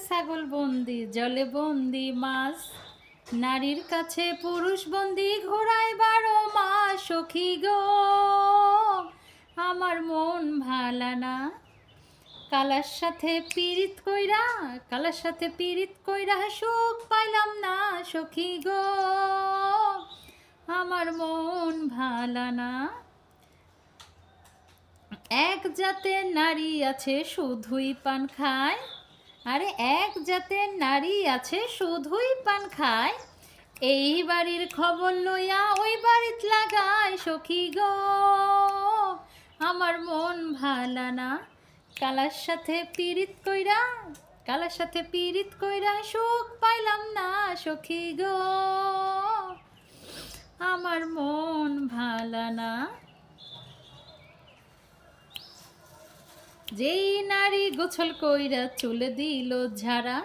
ছাগল বন্দি, জলে বন্দি মাছ, নারীর কাছে পুরুষ বন্দি, ঘোড়ায় 12 মাস। সখী গো আমার মন ভালা না, কালার সাথে পীড়িত কইরা, কালার সাথে পীড়িত কইরা সুখ পাইলাম না। সখী গো আমার মন ভালা না। এক জাতের নারী আছে শুধুই পান খায়, আরে এক জাতের নারী আছে শুধুই পান খায়, এই বাড়ির খবর লইয়া ওই বাড়িত লাগায়। সখী গো আমার মন ভালা না, কালার সাথে পীড়িত কইরা, কালার সাথে পীড়িত কইরা সুখ পাইলাম না। সখী গো আমার মন ভালা না। যেই নারী গোছল কইরা চুলে দিল ঝাড়া,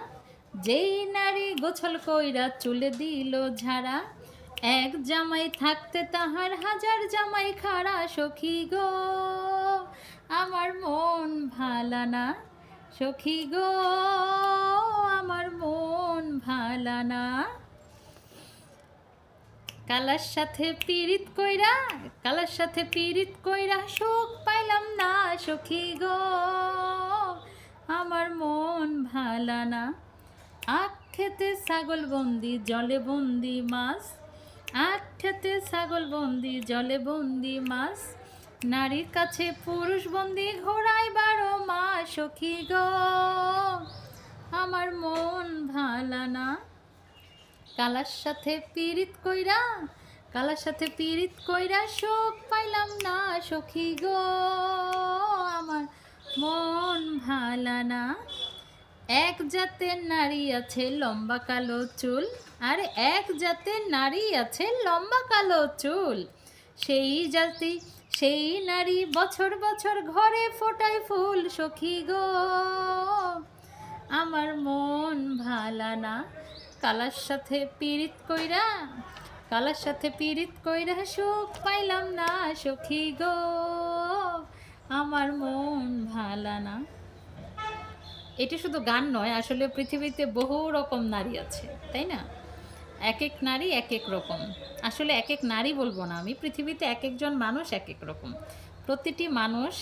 যেই নারী গোছল কইরা চুলে দিল ঝাড়া, এক জামাই থাকতে তাহার হাজার জামাই খাড়া। সখী গো আমার মন ভালা না, সখী গো আমার মন ভালা না। কালার সাথে পীড়িত কইরা, কালার সাথে পীড়িত কইরা সুখ পাইলাম না। সখী গো আমার মন ভালা না। আখ খেতে ছাগল বন্দি, জলে বন্দি মাছ, আখ খেতে ছাগল বন্দি, জলে বন্দি মাছ, নারীর কাছে পুরুষ বন্দি, ঘোড়ায় 12 মাস। সখী গো আমার মন ভালা না। কালার সাথে পীড়িত কইরা, কালার সাথে পীড়িত কইরা সুখ পাইলাম না। সখী গো আমার মন ভালা না। এক জাতের নারী আছে লম্বা কালো চুল, আরে এক জাতের নারী আছে লম্বা কালো চুল, সেই জাতি সেই নারী বছর বছর ঘরে ফোটায় ফুল। সখী গো আমার মন ভালা না। কালার সাথে পীড়িত কইরা, কালার সাথে পীড়িত কইরা সুখ পাইলাম না। সখী গো আমার মন ভালা না। এটি শুধু গান নয়, আসলে পৃথিবীতে বহু রকম নারী আছে, তাই না? এক এক নারী এক এক রকম। আসলে এক এক নারী বলবো না আমি, পৃথিবীতে এক একজন মানুষ এক এক রকম। প্রতিটি মানুষ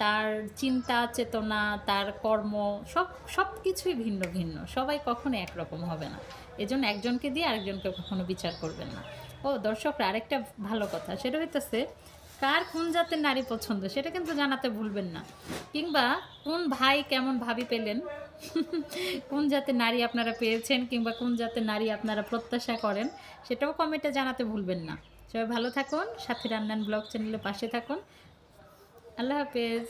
তার চিন্তা চেতনা, তার কর্ম, সব কিছুই ভিন্ন ভিন্ন। সবাই কখনো একরকম হবে না। এজন্য একজনকে দিয়ে আরেকজনকে কখনো বিচার করবেন না। ও দর্শকরা, আরেকটা ভালো কথা, সেটা হইতেছে কার কোন জাতের নারী পছন্দ সেটা কিন্তু জানাতে ভুলবেন না। কিংবা কোন ভাই কেমন ভাবি পেলেন, কোন জাতের নারী আপনারা পেয়েছেন, কিংবা কোন জাতের নারী আপনারা প্রত্যাশা করেন, সেটাও কমেন্টে জানাতে ভুলবেন না। সবাই ভালো থাকুন, সাথী রান্নান ব্লগ চ্যানেলের পাশে থাকুন। আল্লাহ হাফেজ।